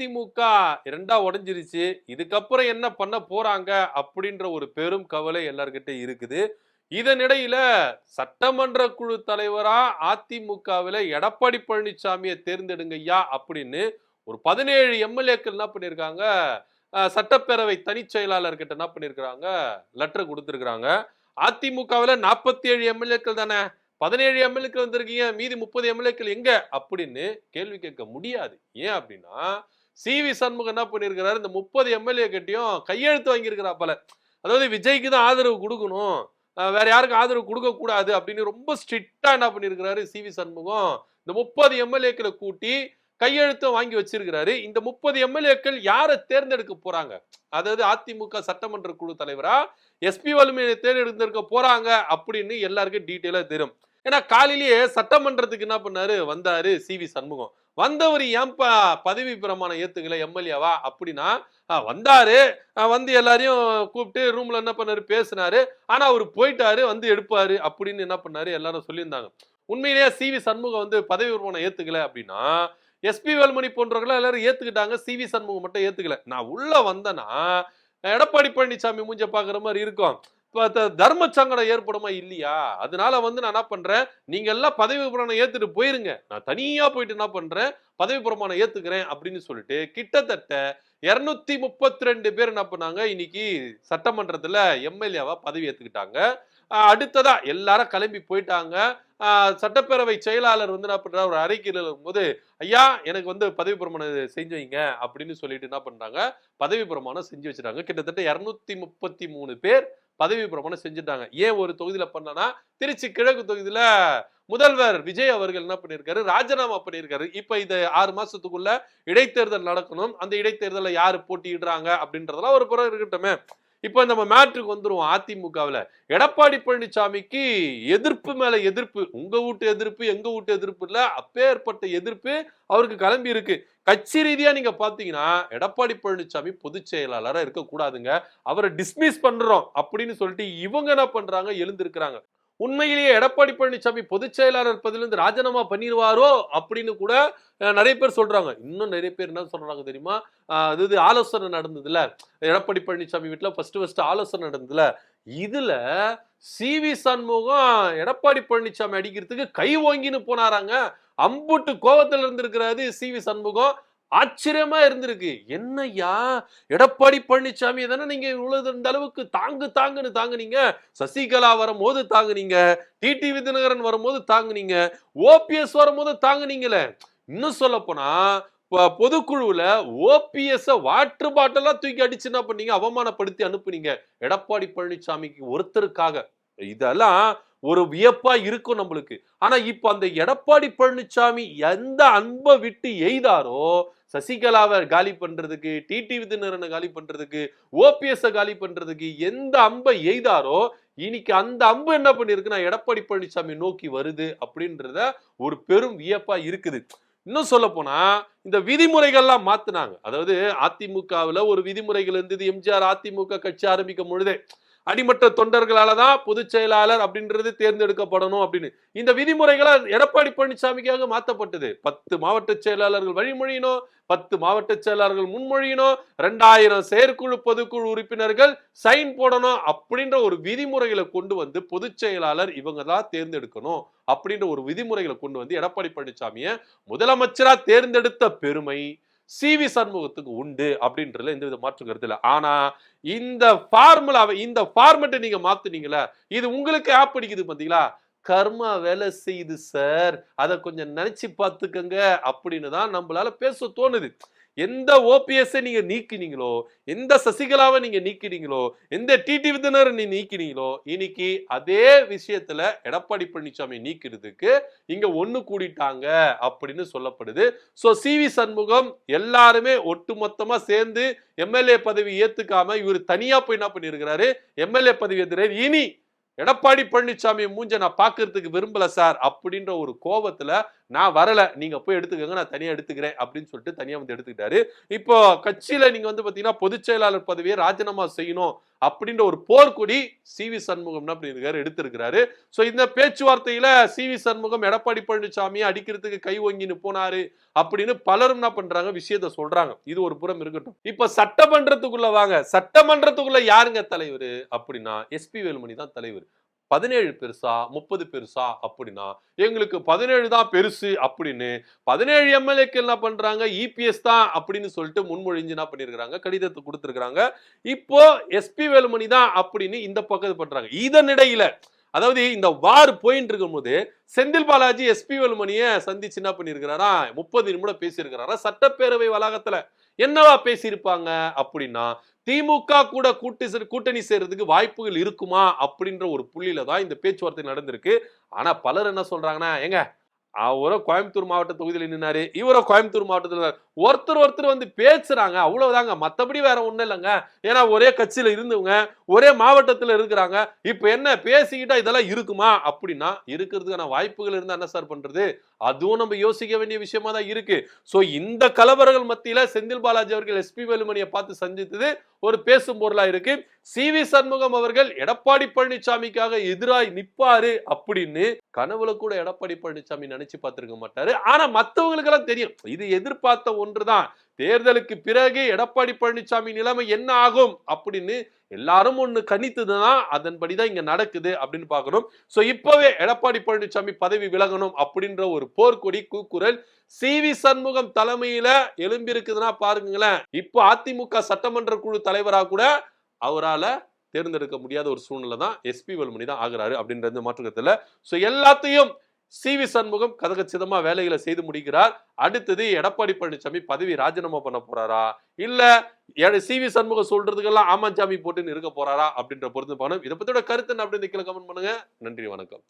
அதிமுக இரண்டா உடைஞ்சிருச்சு. இதுக்கப்புறம் என்ன பண்ண போறாங்க அப்படின்ற ஒரு பெரும் கவலை எல்லார்கிட்ட இருக்குது. இதனிடையில சட்டமன்ற குழு தலைவரா அதிமுகவில எடப்பாடி பழனிசாமியை தேர்ந்தெடுங்கய்யா அப்படின்னு ஒரு 17 எம்எல்ஏக்கள் என்ன பண்ணியிருக்காங்க, சட்டப்பேரவை தனிச் செயலாளர்கிட்ட என்ன பண்ணியிருக்கிறாங்க, லெட்டர் கொடுத்திருக்கிறாங்க. அதிமுகவில 47 எம்எல்ஏக்கள் தானே, 17 எம்எல்ஏக்கள் வந்திருக்கீங்க, மீதி 30 எம்எல்ஏக்கள் எங்க அப்படின்னு கேள்வி கேட்க முடியாது. ஏன் அப்படின்னா சி.வி. சண்முகம் என்ன பண்ணியிருக்கிறாரு, இந்த 30 எம்எல்ஏ கிட்டையும் கையெழுத்து வாங்கியிருக்கிறாப்பல. அதாவது விஜய்க்கு தான் ஆதரவு கொடுக்கணும், வேற யாருக்கும் ஆதரவு கொடுக்க கூடாது அப்படின்னு ரொம்ப ஸ்ட்ரிக்டா என்ன பண்ணியிருக்கிறாரு சி.வி. சண்முகம். இந்த 30 எம்எல்ஏக்களை கூட்டி கையெழுத்தும் வாங்கி வச்சிருக்கிறாரு. இந்த 30 எம்எல்ஏக்கள் யாரை தேர்ந்தெடுக்க போறாங்க, அதாவது அதிமுக சட்டமன்ற குழு தலைவரா எஸ்பி வேலுமணியை தேர்ந்தெடுக்க போறாங்க அப்படின்னு எல்லாருக்கும் டீட்டெயிலா தெரியும். ஏன்னா காலையிலேயே சட்டமன்றத்துக்கு என்ன பண்ணாரு, வந்தாரு சி.வி. சண்முகம். வந்தவர் ஏன்பா பதவி பிரமாணம் ஏத்துக்கல எம்எல்ஏவா அப்படின்னா, வந்தாரு, வந்து எல்லாரையும் கூப்பிட்டு ரூம்ல என்ன பண்ணாரு பேசினாரு, ஆனா அவரு போயிட்டாரு, வந்து எடுப்பாரு அப்படின்னு என்ன பண்ணாரு எல்லாரும் சொல்லியிருந்தாங்க. உண்மையிலேயே சி.வி. சண்முகம் வந்து பதவி பிரமாணம் ஏத்துக்கல அப்படின்னா எஸ்பி வேலுமணி போன்றவர்கள் எல்லாரும் ஏத்துக்கிட்டாங்க, சி.வி. சண்முகம் மட்டும் ஏத்துக்கல. நான் உள்ள வந்தேன்னா எடப்பாடி பழனிசாமி மூஞ்ச பாக்குற மாதிரி இருக்கும், தர்ம சங்கடம் ஏற்படுமா இல்லையா? அதனால வந்து நான் என்ன பண்றேன், நீங்க எல்லாம் பதவி பிரமாணம் ஏத்துட்டு போயிருங்க, நான் தனியா போயிட்டு என்ன பண்றேன், பதவி பிரமாணம் ஏத்துக்கிறேன் அப்படின்னு சொல்லிட்டு கிட்டத்தட்ட 232 பேர் என்ன பண்ணாங்க, இன்னைக்கு சட்டமன்றத்துல எம்எல்ஏவா பதவி ஏத்துக்கிட்டாங்க. அடுத்ததா எல்லாரும் கிளம்பி போயிட்டாங்க. சட்டப்பேரவை செயலாளர் வந்து என்ன பண்றாரு, ஒரு அறிக்கையில இருக்கும்போது, ஐயா எனக்கு வந்து பதவி பிரமாணம் செஞ்சு வைங்க அப்படின்னு சொல்லிட்டு என்ன பண்றாங்க, பதவி பிரமாணம் செஞ்சு வச்சிருக்காங்க. கிட்டத்தட்ட 233 பேர் பதவி பிரமாணம் செஞ்சுட்டாங்க. ஏன் ஒரு தொகுதியில பண்ணனா, திருச்சி கிழக்கு தொகுதியில முதல்வர் விஜய் அவர்கள் என்ன பண்ணிருக்காரு, ராஜினாமா பண்ணிருக்காரு. இப்ப இது 6 மாசத்துக்குள்ள இடைத்தேர்தல் நடக்கணும். அந்த இடைத்தேர்தல யாரு போட்டியிடுறாங்க அப்படின்றதெல்லாம் ஒரு புறம் இருக்கட்டுமே. இப்ப நம்ம மேட்ருக்கு வந்துருவோம். அதிமுகவுல எடப்பாடி பழனிசாமிக்கு எதிர்ப்பு மேல எதிர்ப்பு, உங்க வீட்டு எதிர்ப்பு எங்க வீட்டு எதிர்ப்பு இல்ல, அப்பேற்பட்ட எதிர்ப்பு அவருக்கு கிளம்பி இருக்கு. கட்சி ரீதியா நீங்க பாத்தீங்கன்னா எடப்பாடி பழனிசாமி பொதுச் செயலாளரா இருக்க கூடாதுங்க, அவரை டிஸ்மிஸ் பண்றோம் அப்படின்னு சொல்லிட்டு இவங்க என்ன பண்றாங்க, எழுந்திருக்கிறாங்க. உண்மையிலேயே எடப்பாடி பழனிசாமி பொதுச் செயலாளர் பதவியிலிருந்து ராஜினாமா பண்ணிடுவாரோ அப்படின்னு கூட நிறைய பேர் சொல்றாங்க. இன்னும் நிறைய பேர் என்ன சொல்றாங்க தெரியுமா, அதாவது ஆலோசனை நடந்ததுல, எடப்பாடி பழனிசாமி வீட்டுல ஃபர்ஸ்ட் ஆலோசனை நடந்ததுல, இதுல சி.வி. சண்முகம் எடப்பாடி பழனிசாமி அடிக்கிறதுக்கு கை ஓங்கின்னு போனாராங்க. அம்புட்டு கோவத்துல இருந்திருக்கிறாரு சி.வி. சண்முகம். ஆச்சரியமா இருந்திருக்கு. என்னையா எடப்பாடி பழனிசாமி தானே நீங்க இவ்வளவு இந்த அளவுக்கு தாங்குன்னு தாங்குனீங்க, சசிகலா வரும்போது தாங்குனீங்க, டிடிவி தினகரன் வரும்போது தாங்குனீங்க, ஓபிஎஸ் வரும்போது தாங்குனீங்களே. இன்னும் சொல்ல போனா பொதுக்குழுவுல ஓபிஎஸ் வாட்டர் பாட்டிலா தூக்கி அடிச்சு என்ன பண்ணீங்க, அவமானப்படுத்தி அனுப்புனீங்க எடப்பாடி பழனிசாமிக்கு ஒருத்தருக்காக. இதெல்லாம் ஒரு வியப்பா இருக்கும் நம்மளுக்கு. ஆனா இப்ப அந்த எடப்பாடி பழனிசாமி எந்த அன்பை விட்டு எய்தாரோ, சசிகலாவை காலி பண்றதுக்கு, டிடிவி தினகரனை காலி பண்றதுக்கு, ஓபிஎஸ் காலி பண்றதுக்கு எந்த அம்பை எய்தாரோ, இன்னைக்கு அந்த அம்பு என்ன பண்ணிருக்குன்னா எடப்பாடி பழனிசாமி நோக்கி வருது அப்படின்றத ஒரு பெரும் வியப்பா இருக்குது. இன்னும் சொல்ல போனா இந்த விதிமுறைகள்லாம் மாத்துனாங்க. அதாவது அதிமுகவுல ஒரு விதிமுறைகள் இருந்தது. எம்ஜிஆர் அதிமுக கட்சி ஆரம்பிக்கும் பொழுதே அடிமட்ட தொண்டர்களாலதான் பொதுச் செயலாளர் அப்படின்றது தேர்ந்தெடுக்கப்படணும் அப்படின்னு இந்த விதிமுறைகளை எடப்பாடி பழனிசாமிக்காக மாற்றப்பட்டது. 10 மாவட்ட செயலாளர்கள் வழிமொழியணும், 10 மாவட்ட செயலாளர்கள் முன்மொழியணும், 2000 செயற்குழு பொதுக்குழு உறுப்பினர்கள் சைன் போடணும் அப்படின்ற ஒரு விதிமுறைகளை கொண்டு வந்து பொதுச் செயலாளர் இவங்க தான் தேர்ந்தெடுக்கணும் அப்படின்ற ஒரு விதிமுறைகளை கொண்டு வந்து எடப்பாடி பழனிசாமியை முதலமைச்சரா தேர்ந்தெடுத்த பெருமை சி.வி. சண்முகத்துக்கு உண்டு அப்படின்றதுல எந்த வித மாற்று கருத்து இல்ல. ஆனா இந்த ஃபார்முலாவை, இந்த ஃபார்மேட்டை நீங்க மாத்துனீங்களா, இது உங்களுக்கு ஆப் அடிக்குது பாத்தீங்களா, கர்மா வேலை செய்யுது சார், அதை கொஞ்சம் நினைச்சு பார்த்துக்கங்க அப்படின்னு தான் நம்மளால பேச தோணுது. எந்த ஓபிஎஸ் நீங்க நீக்கினீங்களோ, எந்த சசிகலாவை நீங்க நீக்கினீங்களோ, எந்த டிடிவி தினகரன் நீ நீக்கினீங்களோ, இன்னைக்கு அதே விஷயத்துல எடப்பாடி பழனிசாமி நீக்கிறதுக்கு இங்க ஒண்ணு கூடிட்டாங்க அப்படின்னு சொல்லப்படுது. So CV. சண்முகம் எல்லாருமே ஒட்டுமொத்தமா சேர்ந்து எம்எல்ஏ பதவி ஏத்துக்காம இவர் தனியா போய் என்ன பண்ணிருக்கிறாரு, எம்எல்ஏ பதவி ஏத்துறாரு. இனி எடப்பாடி பழனிசாமி மூஞ்ச நான் பாக்குறதுக்கு விரும்பல சார் அப்படின்ற ஒரு கோபத்துல நான் வரல, நீங்க போய் எடுத்துக்கங்க, நான் தனியா எடுத்துக்கிறேன் அப்படின்னு சொல்லிட்டு தனியா வந்து எடுத்துக்கிட்டாரு. இப்போ கட்சியில நீங்க வந்து பாத்தீங்கன்னா பொதுச் செயலாளர் பதவியை ராஜினாமா செய்யணும் அப்படின்ற ஒரு போர்க்கொடி சி.வி. சண்முகம் என்ன பண்ணிருக்காரு, எடுத்திருக்கிறாரு. சோ இந்த பேச்சுவார்த்தையில சி.வி. சண்முகம் எடப்பாடி பழனிசாமியை அடிக்கிறதுக்கு கை ஓங்கின்னு போனாரு அப்படின்னு பலரும் என்ன பண்றாங்க, விஷயத்த சொல்றாங்க. இது ஒரு புறம் இருக்கட்டும். இப்ப சட்டமன்றத்துக்குள்ள வாங்க. சட்டமன்றத்துக்குள்ள யாருங்க தலைவர் அப்படின்னா எஸ்.பி. வேலுமணி தான் தலைவர். 17 பெருசா 30 பெருசா அப்படின்னா எங்களுக்கு 17 தான் பெருசு அப்படின்னு 17 எம்எல்ஏக்கு என்ன பண்றாங்க, இபிஎஸ் தான் அப்படின்னு சொல்லிட்டு முன்மொழிஞ்சு என்ன பண்ணிருக்காங்க, கடிதத்தை கொடுத்திருக்காங்க. இப்போ எஸ்.பி. வேலுமணி தான் அப்படின்னு இந்த பக்கம் பண்றாங்க. இதனிடையில அதாவது இந்த வார் போயிட்டு இருக்கும் போது செந்தில் பாலாஜி எஸ்.பி. வேலுமணியை சந்திச்சு என்ன பண்ணிருக்கிறாரா, 30 நிமிடம் பேசியிருக்கிறாரா சட்டப்பேரவை வளாகத்துல. என்னவா பேசியிருப்பாங்க அப்படின்னா, திமுக கூட கூட்டணி சேர்றதுக்கு வாய்ப்புகள் இருக்குமா அப்படின்ற ஒரு புள்ளியில தான் இந்த பேச்சுவார்த்தை நடந்திருக்கு. ஆனா பலர் என்ன சொல்றாங்கன்னா, ஏங்க அவரோ கோயம்புத்தூர் மாவட்ட தொகுதியில் நின்னாரு, இவரோ கோயம்புத்தூர் மாவட்டத்தில் ஒருத்தர் வந்து பேசுறாங்க, அவ்வளவுதாங்க, மத்தபடி வேற ஒண்ணும் இல்லைங்க. ஏன்னா ஒரே கட்சியில இருந்தவங்க ஒரே மாவட்டத்தில் இருக்கிறாங்க. இப்ப என்ன பேசிக்கிட்டா இதெல்லாம் இருக்குமா அப்படின்னா, இருக்கிறதுக்கான வாய்ப்புகள் இருந்தா என்ன சார் பண்றது, அதுவும் நம்ம யோசிக்க வேண்டிய விஷயமா தான் இருக்கு. சோ இந்த கலவரங்கள் மத்தியில செந்தில் பாலாஜி அவர்கள் எஸ்.பி. வேலுமணியை பார்த்து சந்தித்தது ஒரு பேசும் பொருளா இருக்கு. சி.வி. சண்முகம் அவர்கள் எடப்பாடி பழனிசாமிக்காக எதிராய் நிப்பாரு அப்படின்னு கனவுல கூட எடப்பாடி பழனிசாமி நினைச்சு பார்த்திருக்க மாட்டாரு. ஆனா மத்தவங்களுக்கு எல்லாம் தெரியும், இது எதிர்பார்த்த ஒன்றுதான். தேர்தலுக்கு பிறகு எடப்பாடி பழனிசாமி நிலைமை என்ன ஆகும் அப்படின்னு எல்லாரும் ஒண்ணு கணித்ததுதான், அதன்படிதான் இங்க நடக்குது அப்படின்னு பார்க்கணும். சோ இப்பவே எடப்பாடி பழனிசாமி பதவி விலகணும் அப்படின்ற ஒரு போர்க்கொடி கூக்குரல் சி.வி. சண்முகம் தலைமையில எழும்பியிருக்குதுன்னா பாருங்களேன். இப்போ அதிமுக சட்டமன்ற குழு தலைவரா கூட அவரால தேர்ந்தெடுக்க முடியாத ஒரு சூழ்நிலை தான் எஸ்.பி. வேலுமணி தான் ஆகிறாரு அப்படின்றது மாற்றுக்கத்துல. சோ எல்லாத்தையும் சி.வி. சண்முகம் கதகச்சிதமா வேலைகளை செய்து முடிக்கிறார். அடுத்தது எடப்பாடி பழனிசாமி பதவி ராஜினாமா பண்ண போறாரா, இல்ல சி.வி. சண்முகம் சொல்றதுக்கெல்லாம் ஆமாஞ்சாமி போட்டுன்னு இருக்க போறாரா அப்படின்ற பொறுத்து பணம். இதை பத்தியோட கருத்து என்ன அப்படின்னு கீழே கமெண்ட் பண்ணுங்க. நன்றி, வணக்கம்.